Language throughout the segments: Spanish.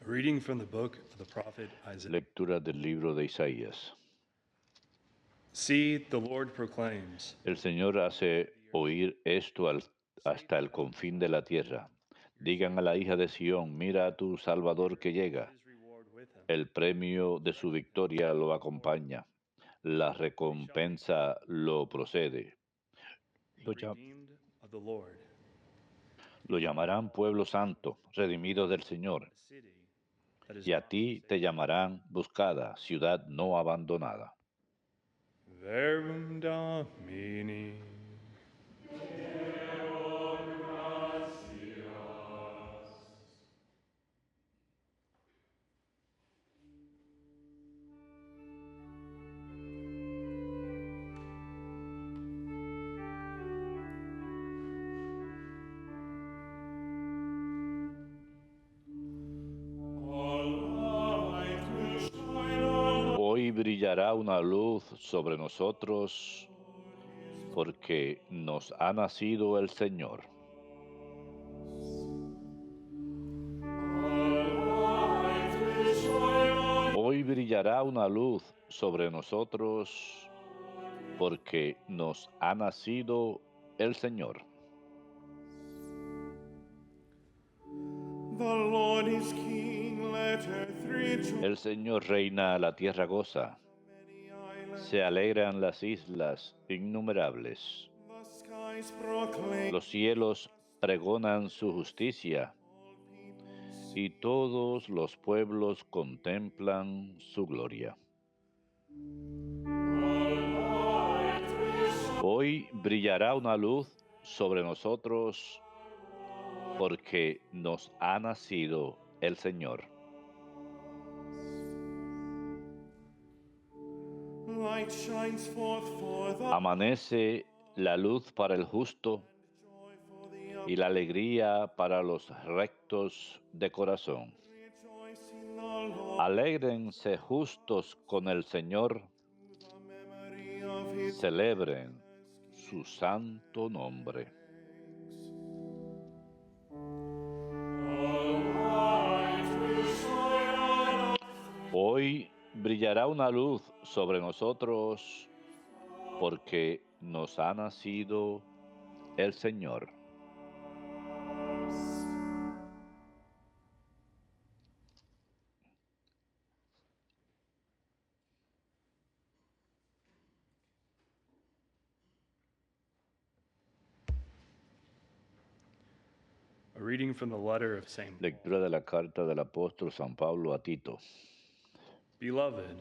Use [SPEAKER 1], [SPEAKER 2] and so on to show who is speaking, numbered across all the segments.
[SPEAKER 1] reading from the book of the prophet Isaiah.
[SPEAKER 2] Lectura del libro de Isaías.
[SPEAKER 1] See, the Lord proclaims,
[SPEAKER 2] El Señor hace oír esto hasta el confín de la tierra. Digan a la hija de Sión, mira a tu Salvador que llega.
[SPEAKER 1] his reward with him.
[SPEAKER 2] El premio de su victoria lo acompaña. La recompensa lo procede.
[SPEAKER 1] The
[SPEAKER 2] Lo, llam-
[SPEAKER 1] redeemed of the Lord,
[SPEAKER 2] lo llamarán pueblo santo, redimido del Señor.
[SPEAKER 1] a city that is
[SPEAKER 2] Y a
[SPEAKER 1] not
[SPEAKER 2] ti te
[SPEAKER 1] forsaken.
[SPEAKER 2] llamarán buscada, ciudad no abandonada.
[SPEAKER 1] Verbum Domini.
[SPEAKER 2] Hoy brillará una luz sobre nosotros porque nos ha nacido el Señor. Hoy brillará una luz sobre nosotros porque nos ha nacido el Señor.
[SPEAKER 3] The Lord is King, let earth rejoice.
[SPEAKER 2] El Señor reina, la tierra goza,
[SPEAKER 3] Many islands,
[SPEAKER 2] se alegran las islas innumerables.
[SPEAKER 3] the skies proclaim.
[SPEAKER 2] Los cielos pregonan su justicia
[SPEAKER 3] All peoples,
[SPEAKER 2] y todos los pueblos contemplan su gloria. Hoy brillará una luz sobre nosotros porque nos ha nacido el Señor.
[SPEAKER 3] light shines forth for the
[SPEAKER 2] Amanece la luz para el justo
[SPEAKER 3] joy for the
[SPEAKER 2] y la alegría para los rectos de corazón.
[SPEAKER 3] rejoice in the Lord.
[SPEAKER 2] Alégrense justos con el Señor,
[SPEAKER 3] The memory of his
[SPEAKER 2] celebren su santo nombre. Hoy brillará una luz sobre nosotros porque nos ha nacido el Señor.
[SPEAKER 1] A reading from the letter of St. Paul.
[SPEAKER 2] Lectura de la carta del apóstol San Pablo a Tito.
[SPEAKER 1] Beloved,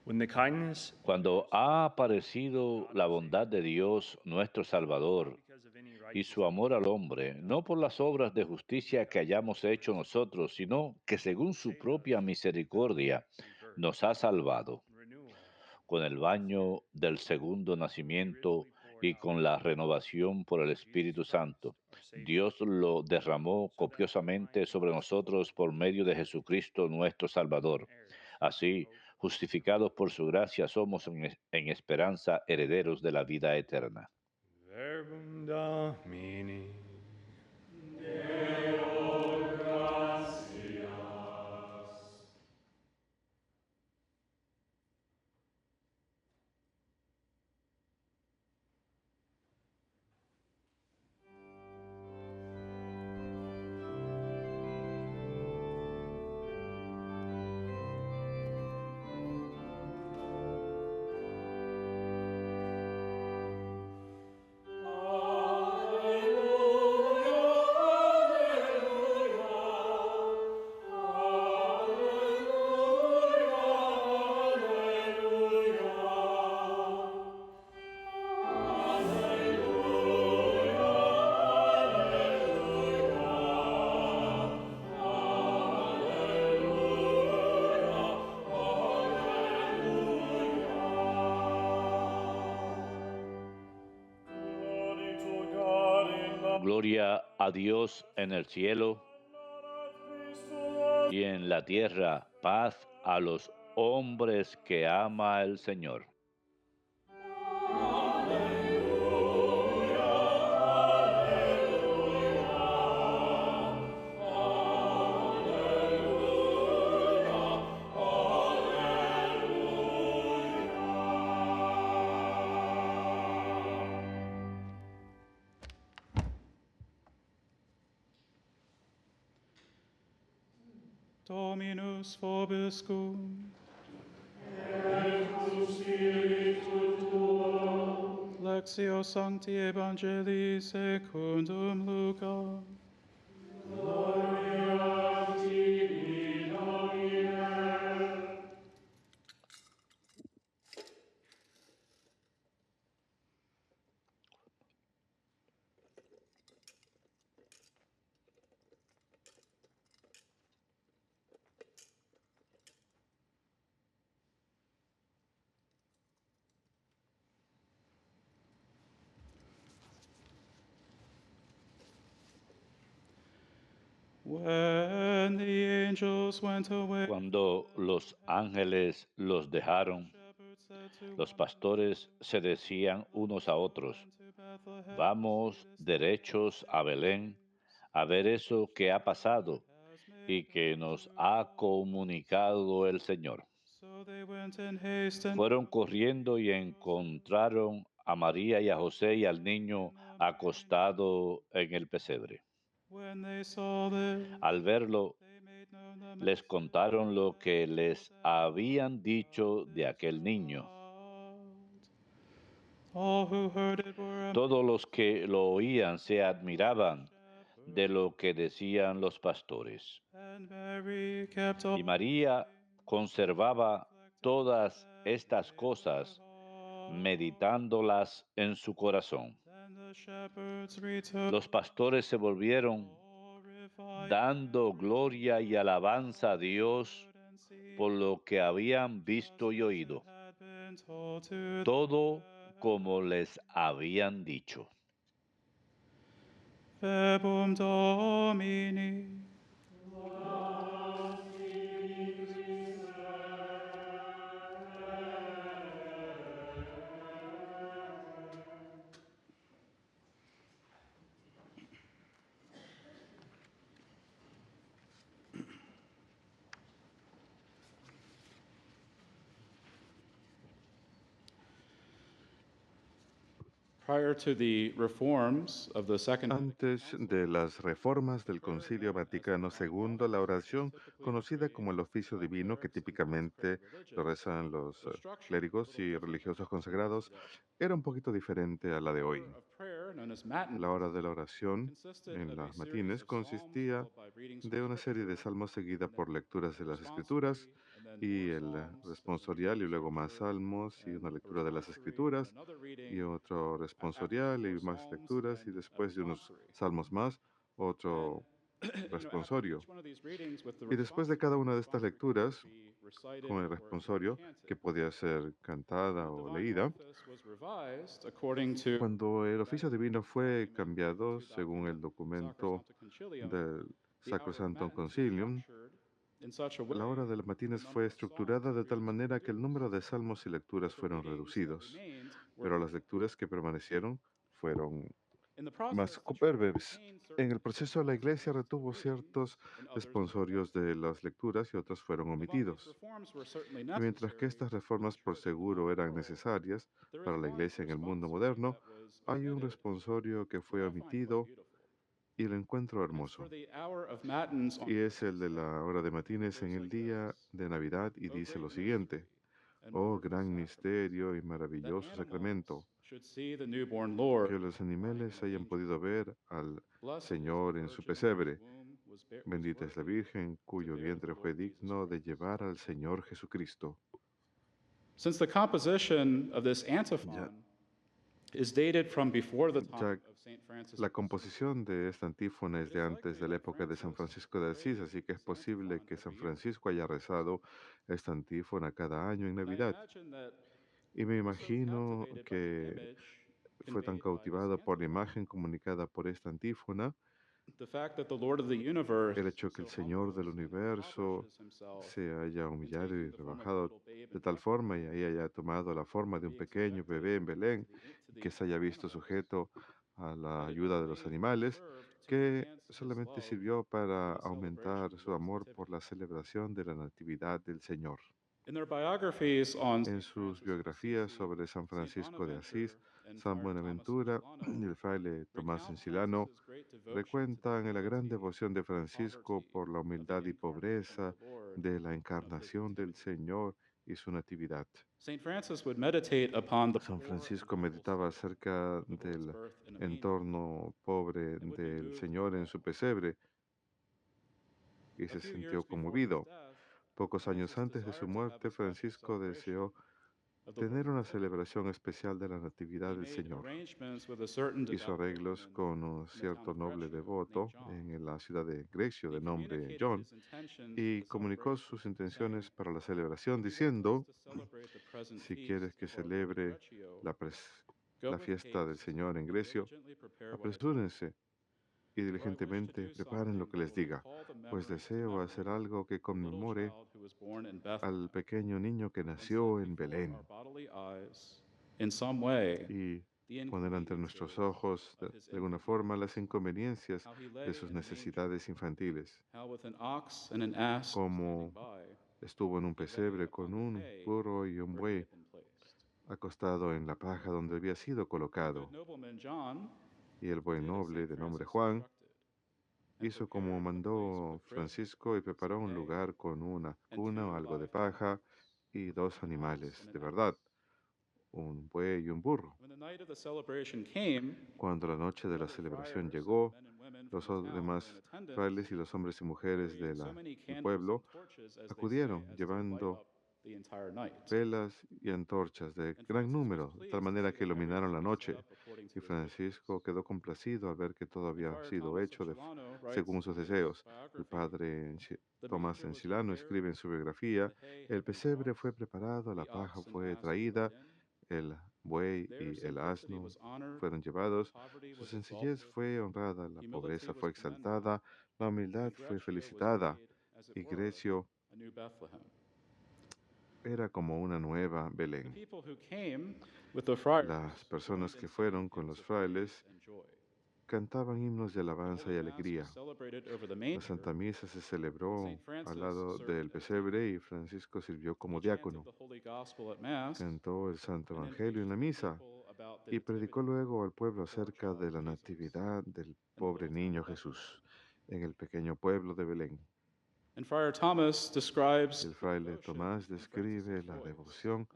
[SPEAKER 1] when the kindness
[SPEAKER 2] Cuando ha aparecido la bondad de Dios nuestro Salvador
[SPEAKER 1] because of any
[SPEAKER 2] y
[SPEAKER 1] righteous
[SPEAKER 2] su amor al hombre, no por las obras de justicia que hayamos hecho nosotros, sino que según su propia misericordia
[SPEAKER 1] rebirth
[SPEAKER 2] nos ha salvado,
[SPEAKER 1] and renewal,
[SPEAKER 2] con el baño del segundo nacimiento y con la renovación por el Espíritu Santo. Dios lo derramó copiosamente sobre nosotros por medio de Jesucristo nuestro Salvador. Así, justificados por su gracia, somos en esperanza herederos de la vida eterna.
[SPEAKER 1] Verbum Domini.
[SPEAKER 3] glory to God in the
[SPEAKER 2] Gloria a Dios en el cielo
[SPEAKER 3] peace to us.
[SPEAKER 2] y en la tierra paz a los hombres que ama el Señor.
[SPEAKER 4] Dominus vobiscum. Lectio Sancti Evangelii secundum Lucas. When the angels went away,
[SPEAKER 2] Cuando los ángeles los dejaron,
[SPEAKER 4] shepherds said to
[SPEAKER 2] los
[SPEAKER 4] one another,
[SPEAKER 2] pastores se decían unos a otros,
[SPEAKER 4] "Go into Bethlehem and
[SPEAKER 2] vamos
[SPEAKER 4] see this thing
[SPEAKER 2] derechos
[SPEAKER 4] that
[SPEAKER 2] a
[SPEAKER 4] takes
[SPEAKER 2] Belén
[SPEAKER 4] place,
[SPEAKER 2] a ver eso que ha pasado
[SPEAKER 4] that has made
[SPEAKER 2] y que
[SPEAKER 4] known
[SPEAKER 2] nos
[SPEAKER 4] to
[SPEAKER 2] ha
[SPEAKER 4] us."
[SPEAKER 2] comunicado el Señor.
[SPEAKER 4] So they went in haste and
[SPEAKER 2] Fueron
[SPEAKER 4] found
[SPEAKER 2] corriendo y
[SPEAKER 4] Mary and Joseph
[SPEAKER 2] encontraron a María y a José y al
[SPEAKER 4] sitting
[SPEAKER 2] niño
[SPEAKER 4] in the manger.
[SPEAKER 2] acostado en el pesebre.
[SPEAKER 4] When they saw this,
[SPEAKER 2] Al verlo,
[SPEAKER 4] they made known the
[SPEAKER 2] les
[SPEAKER 4] message
[SPEAKER 2] contaron lo
[SPEAKER 4] that
[SPEAKER 2] que
[SPEAKER 4] was told
[SPEAKER 2] les
[SPEAKER 4] them
[SPEAKER 2] habían
[SPEAKER 4] about
[SPEAKER 2] dicho de
[SPEAKER 4] this
[SPEAKER 2] aquel niño.
[SPEAKER 4] child. All who heard it were
[SPEAKER 2] Todos
[SPEAKER 4] amazed
[SPEAKER 2] los que lo oían se admiraban de
[SPEAKER 4] shepherds,
[SPEAKER 2] lo que decían los pastores.
[SPEAKER 4] and Mary kept
[SPEAKER 2] Y
[SPEAKER 4] all these
[SPEAKER 2] María
[SPEAKER 4] things,
[SPEAKER 2] conservaba
[SPEAKER 4] reflecting
[SPEAKER 2] todas
[SPEAKER 4] them
[SPEAKER 2] estas
[SPEAKER 4] in her
[SPEAKER 2] cosas,
[SPEAKER 4] heart.
[SPEAKER 2] meditándolas en su corazón.
[SPEAKER 4] Then the shepherds returned,
[SPEAKER 2] Los pastores se volvieron
[SPEAKER 4] glorifying
[SPEAKER 2] dando
[SPEAKER 4] and praising
[SPEAKER 2] gloria y
[SPEAKER 4] God for
[SPEAKER 2] alabanza a
[SPEAKER 4] all they had
[SPEAKER 2] Dios
[SPEAKER 4] heard and seen,
[SPEAKER 2] por lo que habían
[SPEAKER 4] just
[SPEAKER 2] visto y
[SPEAKER 4] as it
[SPEAKER 2] oído,
[SPEAKER 4] had been told to
[SPEAKER 2] todo como
[SPEAKER 4] them.
[SPEAKER 2] les habían dicho.
[SPEAKER 4] Verbum Domini. Prior to the reforms of the Second
[SPEAKER 5] Antes de las reformas del Concilio Vaticano II, la oración, conocida como el oficio divino, que típicamente lo rezan los clérigos y religiosos consagrados, era un poquito diferente a la de hoy. La hora de la oración en las matines consistía de una serie de salmos seguida por lecturas de las escrituras y el responsorial y luego más salmos y una lectura de las escrituras y otro responsorial y más lecturas y después de unos salmos más, otro responsorio. Y después de cada una de estas lecturas, con el responsorio, que podía ser cantada o leída, cuando el oficio divino fue cambiado según el documento del Sacrosanctum Concilium, la hora de las matines fue estructurada de tal manera que el número de salmos y lecturas fueron reducidos, pero las lecturas que permanecieron fueron más breves. En el proceso, la Iglesia retuvo ciertos responsorios de las lecturas y otros fueron omitidos. Y mientras que estas reformas por seguro eran necesarias para la Iglesia en el mundo moderno, hay un responsorio que fue omitido y lo encuentro hermoso. Y es el de la hora de matines en el día de Navidad y dice lo siguiente: Oh gran misterio y maravilloso sacramento, que los animales hayan podido ver al Señor en su pesebre. Bendita es la Virgen cuyo vientre fue digno de llevar al Señor Jesucristo.
[SPEAKER 4] Since the composition of this
[SPEAKER 5] Ya,
[SPEAKER 4] antiphon is dated from before the time
[SPEAKER 5] ya
[SPEAKER 4] of Saint Francis
[SPEAKER 5] la
[SPEAKER 4] of Assisi,
[SPEAKER 5] composición de esta antífona es de antes de la época de San Francisco de Asís, así que es posible que San Francisco haya rezado esta antífona cada año en
[SPEAKER 4] and I
[SPEAKER 5] Navidad.
[SPEAKER 4] imagine that
[SPEAKER 5] Y me
[SPEAKER 4] he was so
[SPEAKER 5] imagino
[SPEAKER 4] captivated by the
[SPEAKER 5] que
[SPEAKER 4] image
[SPEAKER 5] fue tan
[SPEAKER 4] conveyed by this
[SPEAKER 5] cautivado por la
[SPEAKER 4] antiphon,
[SPEAKER 5] imagen comunicada por esta antífona,
[SPEAKER 4] the fact that the Lord of the universe
[SPEAKER 5] el hecho que el
[SPEAKER 4] so
[SPEAKER 5] Señor del
[SPEAKER 4] humbles and
[SPEAKER 5] universo
[SPEAKER 4] impoverishes himself
[SPEAKER 5] se haya
[SPEAKER 4] in
[SPEAKER 5] humillado y
[SPEAKER 4] taking the form of a
[SPEAKER 5] rebajado
[SPEAKER 4] little babe
[SPEAKER 5] de
[SPEAKER 4] in
[SPEAKER 5] tal forma y
[SPEAKER 4] Bethlehem,
[SPEAKER 5] ahí haya tomado la forma de un
[SPEAKER 4] being
[SPEAKER 5] pequeño
[SPEAKER 4] subjected
[SPEAKER 5] bebé en Belén,
[SPEAKER 4] to
[SPEAKER 5] y
[SPEAKER 4] the
[SPEAKER 5] que se haya visto
[SPEAKER 4] animals,
[SPEAKER 5] sujeto a la
[SPEAKER 4] that it
[SPEAKER 5] ayuda de los
[SPEAKER 4] only
[SPEAKER 5] animales,
[SPEAKER 4] served to
[SPEAKER 5] que
[SPEAKER 4] enhance his
[SPEAKER 5] solamente
[SPEAKER 4] love
[SPEAKER 5] sirvió para
[SPEAKER 4] in the celebration
[SPEAKER 5] aumentar
[SPEAKER 4] of
[SPEAKER 5] su
[SPEAKER 4] his
[SPEAKER 5] amor por
[SPEAKER 4] nativity.
[SPEAKER 5] la celebración de la Natividad del Señor.
[SPEAKER 4] In their biographies on
[SPEAKER 5] En
[SPEAKER 4] Saint
[SPEAKER 5] sus
[SPEAKER 4] Francis of
[SPEAKER 5] biografías
[SPEAKER 4] Assisi,
[SPEAKER 5] sobre San
[SPEAKER 4] Saint
[SPEAKER 5] Francisco de Asís,
[SPEAKER 4] Bonaventure
[SPEAKER 5] San Buenaventura y el fraile Tomás Encilano recuentan la gran devoción de Francisco por la humildad y pobreza de la encarnación del Señor y su natividad.
[SPEAKER 4] San Francisco meditaba acerca
[SPEAKER 5] Del entorno pobre del Señor en su pesebre y se sintió conmovido. Pocos años antes de su muerte, Francisco deseó tener una celebración especial de la Natividad del Señor. Hizo arreglos con un cierto noble devoto en la ciudad de Grecio de nombre John y comunicó sus intenciones para la celebración diciendo: si quieres que celebre la, la fiesta del Señor en Grecio, apresúrense y diligentemente preparen lo que les diga, pues deseo hacer algo que conmemore al pequeño niño que nació en Belén y poner ante nuestros ojos, de alguna forma, las inconveniencias de sus necesidades infantiles, como estuvo en un pesebre con un burro y un buey acostado en la paja donde había sido colocado, y el buen noble de nombre Juan hizo como mandó Francisco y preparó un lugar con una cuna o algo de paja y dos animales, de verdad, un buey y un burro. Cuando la noche de la celebración llegó, los demás frailes y los hombres y mujeres del pueblo acudieron llevando velas y antorchas de gran número, de tal manera que iluminaron la noche. Y Francisco quedó complacido al ver que todo había sido hecho según sus deseos. El padre Tomás Encilano escribe en su biografía: el pesebre fue preparado, la paja fue traída, el buey y el asno fueron llevados, su sencillez fue honrada, la pobreza fue exaltada, la humildad fue felicitada, y Grecio era como una nueva Belén. Las personas que fueron con los frailes cantaban himnos de alabanza y alegría. La Santa Misa se celebró al lado del pesebre y Francisco sirvió como diácono. Cantó el Santo Evangelio en la misa y predicó luego al pueblo acerca de la natividad del pobre niño Jesús en el pequeño pueblo de Belén. El fraile Tomás describe la devoción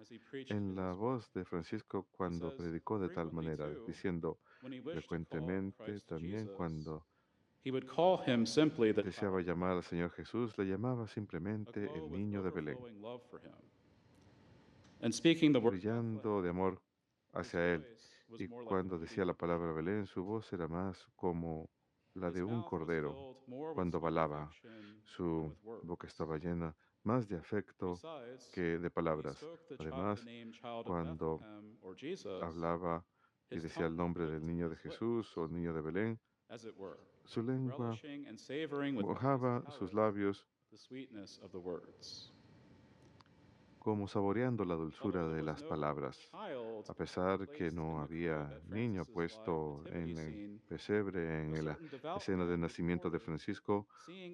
[SPEAKER 5] en la voz de Francisco cuando predicó de tal manera, diciendo frecuentemente también cuando deseaba llamar al Señor Jesús, le llamaba simplemente el niño de Belén, brillando de amor hacia él. Y cuando decía la palabra Belén, su voz era más como la de un cordero cuando balaba. Su boca estaba llena más de afecto que de palabras. Además, cuando hablaba y decía el nombre del niño de Jesús o niño de Belén, su lengua mojaba sus labios como saboreando la dulzura de las palabras. A pesar que no había niño puesto en el pesebre en la escena del nacimiento de Francisco,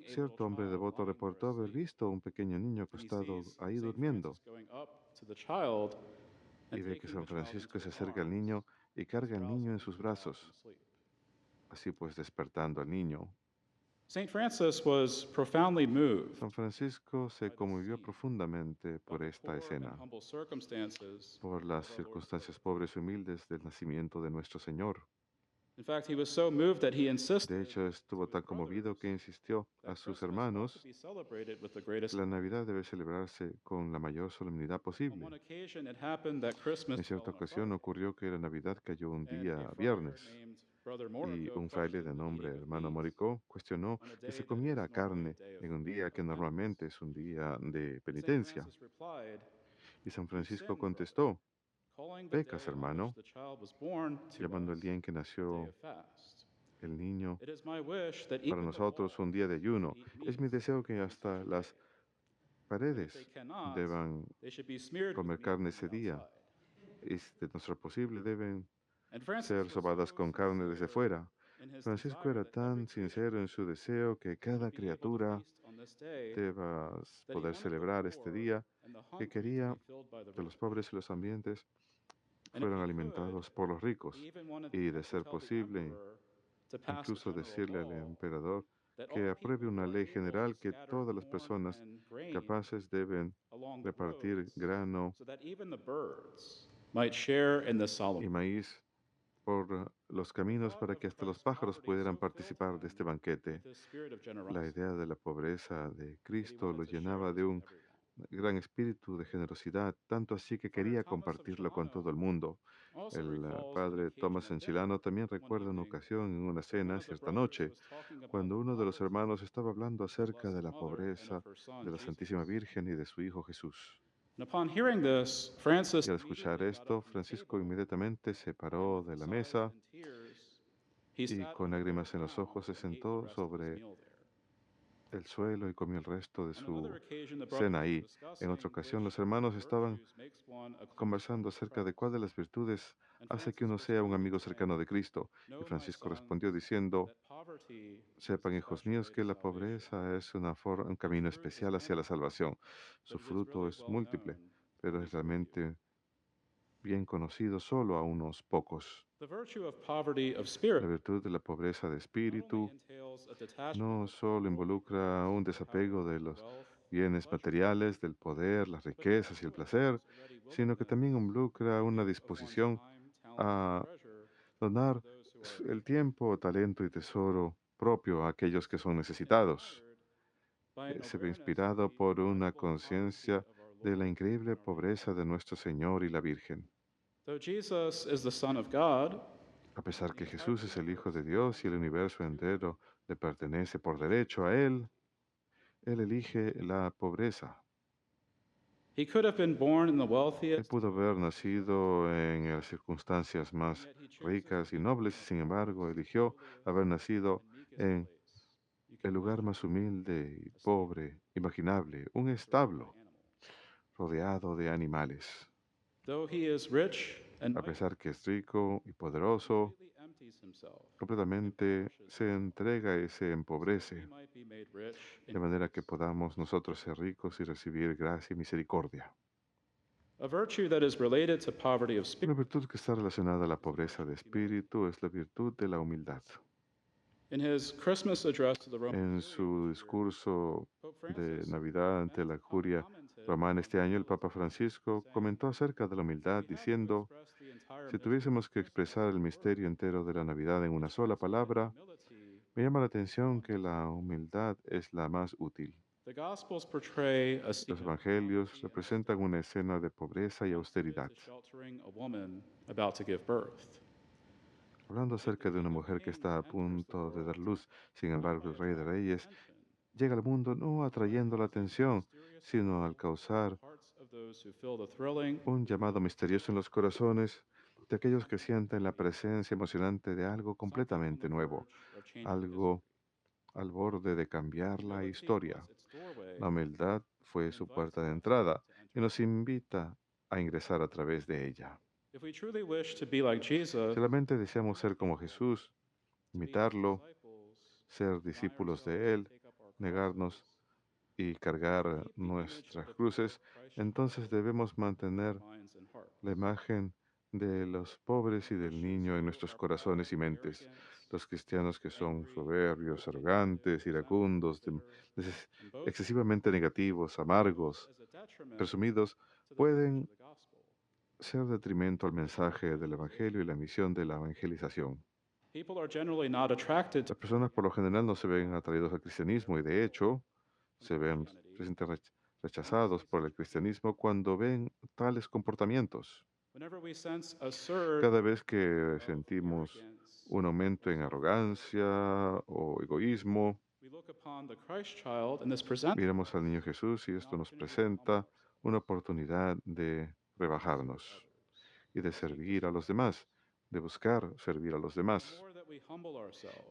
[SPEAKER 5] cierto hombre devoto reportó haber visto un pequeño niño acostado ahí durmiendo, y ve que San Francisco se acerca al niño y carga al niño en sus brazos, así pues despertando al niño. San Francisco se conmovió profundamente por esta escena, por las circunstancias pobres y humildes del nacimiento de nuestro Señor. De hecho, estuvo tan conmovido que insistió a sus hermanos que la Navidad debe celebrarse con la mayor solemnidad posible. En cierta ocasión ocurrió que la Navidad cayó un día viernes, y un fraile de nombre hermano Moricó cuestionó que se comiera carne en un día que normalmente es un día de penitencia. Y San Francisco contestó: pecas, hermano, llamando el día en que nació el niño para nosotros un día de ayuno. Es mi deseo que hasta las paredes deban comer carne ese día, y de no ser posible deben ser sobadas con carne desde fuera. Francisco era tan sincero en su deseo que cada criatura deba poder celebrar este día, que quería que los pobres y los hambrientos fueron alimentados por los ricos y, de ser posible, incluso decirle al emperador que apruebe una ley general que todas las personas capaces deben repartir grano y maíz por los caminos para que hasta los pájaros pudieran participar de este banquete. La idea de la pobreza de Cristo lo llenaba de un gran espíritu de generosidad, tanto así que quería compartirlo con todo el mundo. El padre Thomas Enchilano también recuerda una ocasión en una cena cierta noche, cuando uno de los hermanos estaba hablando acerca de la pobreza de la Santísima Virgen y de su Hijo Jesús. Y al escuchar esto, Francisco inmediatamente se paró de la mesa y con lágrimas en los ojos se sentó sobre el suelo y comió el resto de su cena ahí. En otra ocasión, los hermanos estaban conversando acerca de cuál de las virtudes hace que uno sea un amigo cercano de Cristo. Y Francisco respondió diciendo: sepan, hijos míos, que la pobreza es un camino especial hacia la salvación. Su fruto es múltiple, pero es realmente bien conocido solo a unos pocos. La virtud de la pobreza de espíritu no solo involucra un desapego de los bienes materiales, del poder, las riquezas y el placer, sino que también involucra una disposición a donar el tiempo, talento y tesoro propio a aquellos que son necesitados. Se ve inspirado por una conciencia de la increíble pobreza de nuestro Señor y la Virgen. A pesar que Jesús es el Hijo de Dios y el universo entero le pertenece por derecho a Él elige la pobreza. Él pudo haber nacido en las circunstancias más ricas y nobles, y sin embargo eligió haber nacido en el lugar más humilde y pobre imaginable, un establo rodeado de animales. A pesar que es rico y poderoso, completamente se entrega y se empobrece, de manera que podamos nosotros ser ricos y recibir gracia y misericordia. Una virtud que está relacionada a la pobreza de espíritu es la virtud de la humildad. En su discurso de Navidad ante la curia romana este año, el Papa Francisco comentó acerca de la humildad diciendo: si tuviésemos que expresar el misterio entero de la Navidad en una sola palabra, me llama la atención que la humildad es la más útil. Los evangelios representan una escena de pobreza y austeridad. Hablando acerca de una mujer que está a punto de dar luz, sin embargo, el Rey de Reyes llega al mundo no atrayendo la atención, sino al causar un llamado misterioso en los corazones de aquellos que sienten la presencia emocionante de algo completamente nuevo, algo al borde de cambiar la historia. La humildad fue su puerta de entrada y nos invita a ingresar a través de ella. Si realmente deseamos ser como Jesús, imitarlo, ser discípulos de Él, negarnos y cargar nuestras cruces, entonces debemos mantener la imagen de los pobres y del niño en nuestros corazones y mentes. Los cristianos que son soberbios, arrogantes, iracundos, excesivamente negativos, amargos, presumidos, pueden ser detrimento al mensaje del Evangelio y la misión de la evangelización. Las personas por lo general no se ven atraídos al cristianismo y de hecho se sienten rechazados por el cristianismo cuando ven tales comportamientos. Cada vez que sentimos un aumento en arrogancia o egoísmo, miramos al niño Jesús y esto nos presenta una oportunidad de rebajarnos y de servir a los demás, de buscar servir a los demás.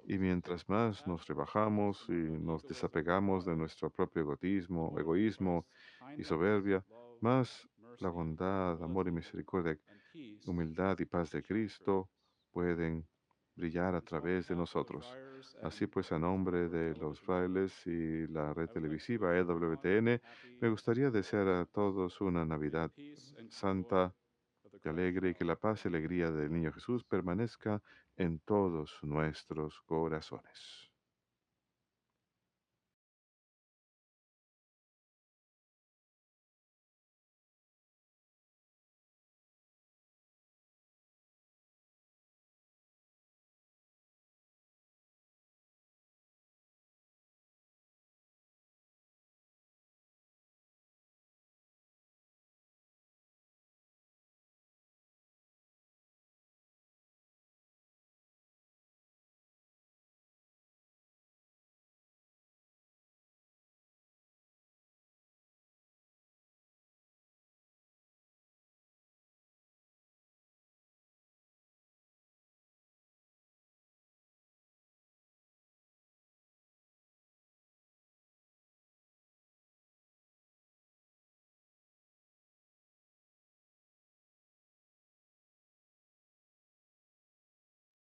[SPEAKER 5] Y mientras más nos rebajamos y nos desapegamos de nuestro propio egoísmo y soberbia, más la bondad, amor y misericordia, humildad y paz de Cristo pueden brillar a través de nosotros. Así pues, a nombre de los frailes y la red televisiva EWTN, me gustaría desear a todos una Navidad santa, te alegre y que la paz y alegría del niño Jesús permanezca en todos nuestros corazones.